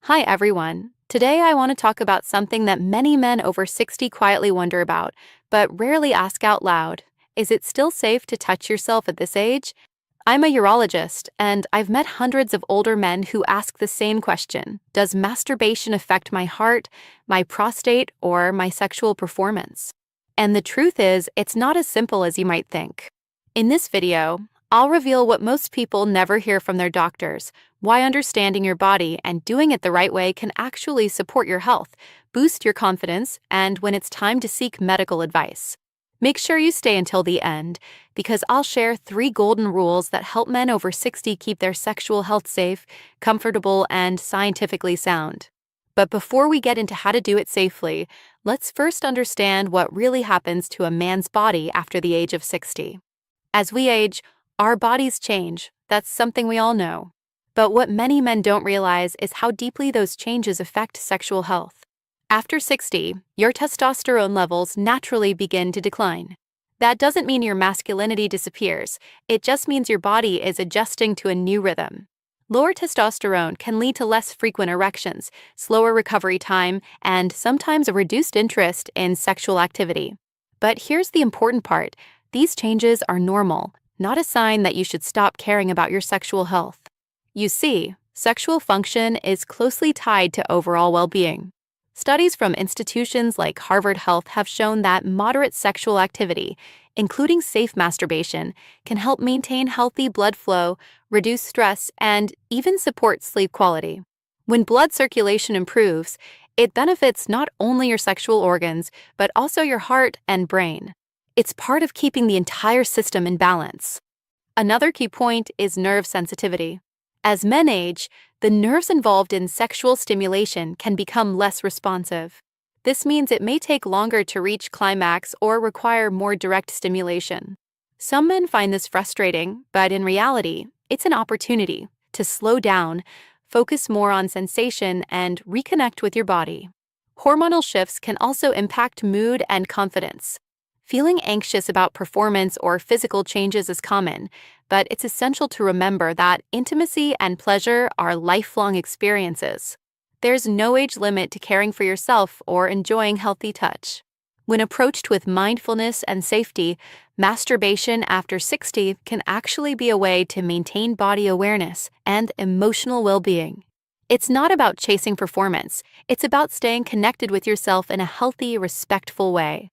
Hi, everyone. Today I want to talk about something that many men over 60 quietly wonder about, but rarely ask out loud. Is it still safe to touch yourself at this age? I'm a urologist, and I've met hundreds of older men who ask the same question. Does masturbation affect my heart, my prostate, or my sexual performance? And the truth is, it's not as simple as you might think. In this video, I'll reveal what most people never hear from their doctors, why understanding your body and doing it the right way can actually support your health, boost your confidence, and when it's time to seek medical advice. Make sure you stay until the end, because I'll share 3 golden rules that help men over 60 keep their sexual health safe, comfortable, and scientifically sound. But before we get into how to do it safely, let's first understand what really happens to a man's body after the age of 60. As we age, our bodies change. That's something we all know. But what many men don't realize is how deeply those changes affect sexual health. After 60, your testosterone levels naturally begin to decline. That doesn't mean your masculinity disappears, it just means your body is adjusting to a new rhythm. Lower testosterone can lead to less frequent erections, slower recovery time, and sometimes a reduced interest in sexual activity. But here's the important part: these changes are normal, not a sign that you should stop caring about your sexual health. You see, sexual function is closely tied to overall well-being. Studies from institutions like Harvard Health have shown that moderate sexual activity, including safe masturbation, can help maintain healthy blood flow, reduce stress, and even support sleep quality. When blood circulation improves, it benefits not only your sexual organs, but also your heart and brain. It's part of keeping the entire system in balance. Another key point is nerve sensitivity. As men age, the nerves involved in sexual stimulation can become less responsive. This means it may take longer to reach climax or require more direct stimulation. Some men find this frustrating, but in reality, it's an opportunity to slow down, focus more on sensation, and reconnect with your body. Hormonal shifts can also impact mood and confidence. Feeling anxious about performance or physical changes is common, but it's essential to remember that intimacy and pleasure are lifelong experiences. There's no age limit to caring for yourself or enjoying healthy touch. When approached with mindfulness and safety, masturbation after 60 can actually be a way to maintain body awareness and emotional well-being. It's not about chasing performance, it's about staying connected with yourself in a healthy, respectful way.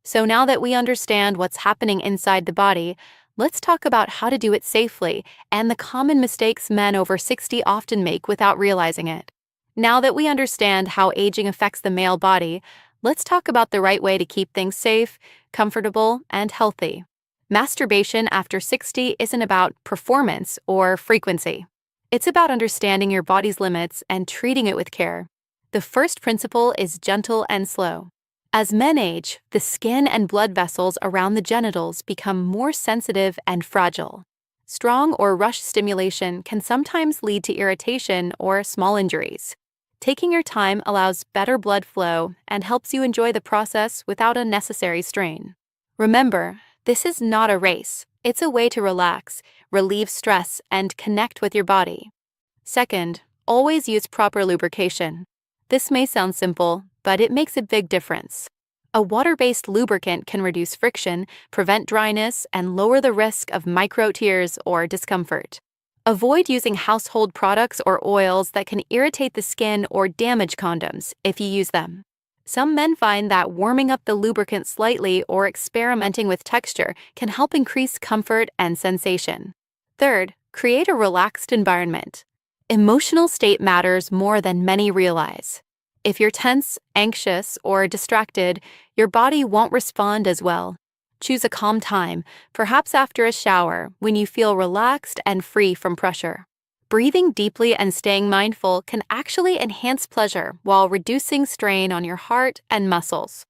So now that we understand what's happening inside the body, let's talk about how to do it safely and the common mistakes men over 60 often make without realizing it. Now that we understand how aging affects the male body, let's talk about the right way to keep things safe, comfortable, and healthy. Masturbation after 60 isn't about performance or frequency. It's about understanding your body's limits and treating it with care. The first principle is gentle and slow. As men age, the skin and blood vessels around the genitals become more sensitive and fragile. Strong or rushed stimulation can sometimes lead to irritation or small injuries. Taking your time allows better blood flow and helps you enjoy the process without unnecessary strain. Remember, this is not a race. It's a way to relax, relieve stress, and connect with your body. Second, always use proper lubrication. This may sound simple, but it makes a big difference. A water-based lubricant can reduce friction, prevent dryness, and lower the risk of micro tears or discomfort. Avoid using household products or oils that can irritate the skin or damage condoms if you use them. Some men find that warming up the lubricant slightly or experimenting with texture can help increase comfort and sensation. Third, create a relaxed environment. Emotional state matters more than many realize. If you're tense, anxious, or distracted, your body won't respond as well. Choose a calm time, perhaps after a shower, when you feel relaxed and free from pressure. Breathing deeply and staying mindful can actually enhance pleasure while reducing strain on your heart and muscles.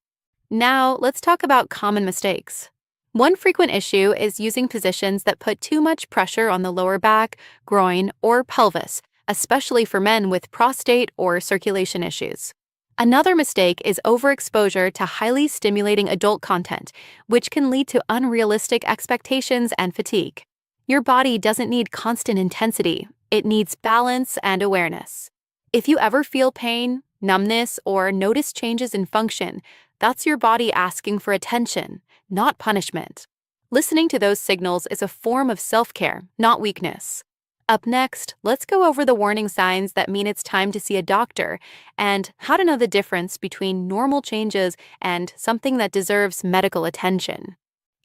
Now, let's talk about common mistakes. One frequent issue is using positions that put too much pressure on the lower back, groin, or pelvis, especially for men with prostate or circulation issues. Another mistake is overexposure to highly stimulating adult content, which can lead to unrealistic expectations and fatigue. Your body doesn't need constant intensity, it needs balance and awareness. If you ever feel pain, numbness, or notice changes in function, that's your body asking for attention, not punishment. Listening to those signals is a form of self-care, not weakness. Up next, let's go over the warning signs that mean it's time to see a doctor and how to know the difference between normal changes and something that deserves medical attention.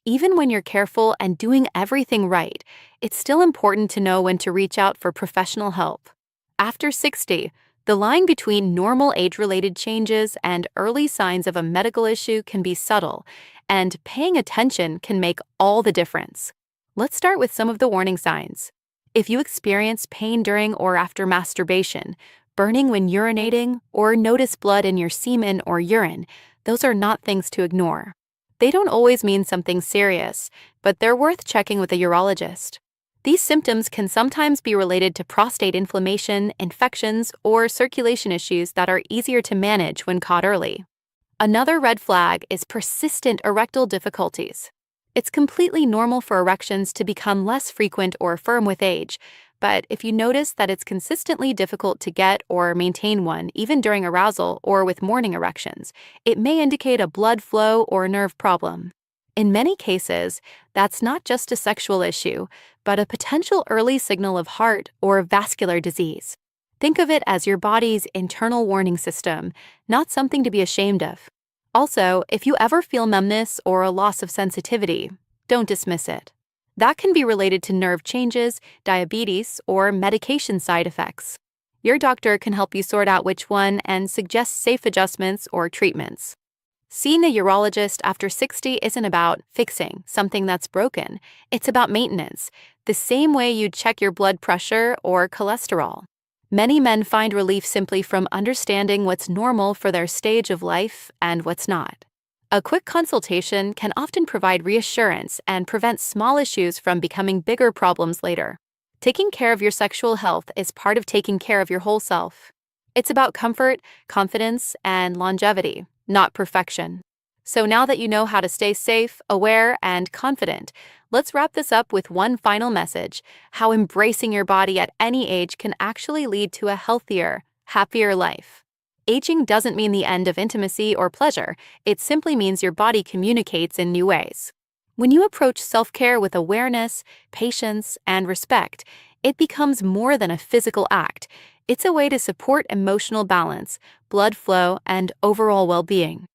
Even when you're careful and doing everything right, it's still important to know when to reach out for professional help. After 60, the line between normal age-related changes and early signs of a medical issue can be subtle, and paying attention can make all the difference. Let's start with some of the warning signs. If you experience pain during or after masturbation, burning when urinating, or notice blood in your semen or urine, those are not things to ignore. They don't always mean something serious, but they're worth checking with a urologist. These symptoms can sometimes be related to prostate inflammation, infections, or circulation issues that are easier to manage when caught early. Another red flag is persistent erectile difficulties. It's completely normal for erections to become less frequent or firm with age, but if you notice that it's consistently difficult to get or maintain one, even during arousal or with morning erections, it may indicate a blood flow or nerve problem. In many cases, that's not just a sexual issue, but a potential early signal of heart or vascular disease. Think of it as your body's internal warning system, not something to be ashamed of. Also, if you ever feel numbness or a loss of sensitivity, don't dismiss it. That can be related to nerve changes, diabetes, or medication side effects. Your doctor can help you sort out which one and suggest safe adjustments or treatments. Seeing a urologist after 60 isn't about fixing something that's broken. It's about maintenance, the same way you'd check your blood pressure or cholesterol. Many men find relief simply from understanding what's normal for their stage of life and what's not. A quick consultation can often provide reassurance and prevent small issues from becoming bigger problems later. Taking care of your sexual health is part of taking care of your whole self. It's about comfort, confidence, and longevity, not perfection. So now that you know how to stay safe, aware, and confident, let's wrap this up with one final message: how embracing your body at any age can actually lead to a healthier, happier life. Aging doesn't mean the end of intimacy or pleasure. It simply means your body communicates in new ways. When you approach self-care with awareness, patience, and respect, it becomes more than a physical act. It's a way to support emotional balance, blood flow, and overall well-being.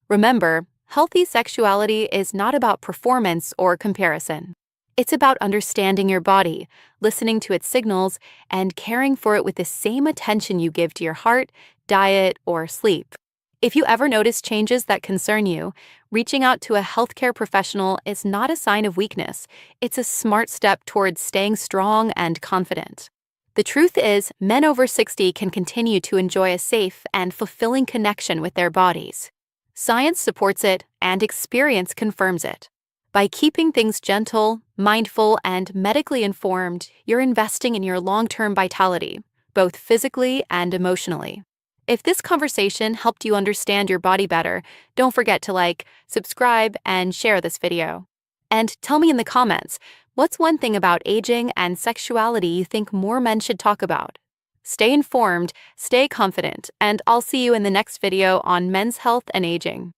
Remember, healthy sexuality is not about performance or comparison. It's about understanding your body, listening to its signals, and caring for it with the same attention you give to your heart, diet, or sleep. If you ever notice changes that concern you, reaching out to a healthcare professional is not a sign of weakness. It's a smart step towards staying strong and confident. The truth is, men over 60 can continue to enjoy a safe and fulfilling connection with their bodies. Science supports it, and experience confirms it. By keeping things gentle, mindful, and medically informed, you're investing in your long-term vitality, both physically and emotionally. If this conversation helped you understand your body better, don't forget to like, subscribe, and share this video. And tell me in the comments, what's one thing about aging and sexuality you think more men should talk about? Stay informed, stay confident, and I'll see you in the next video on men's health and aging.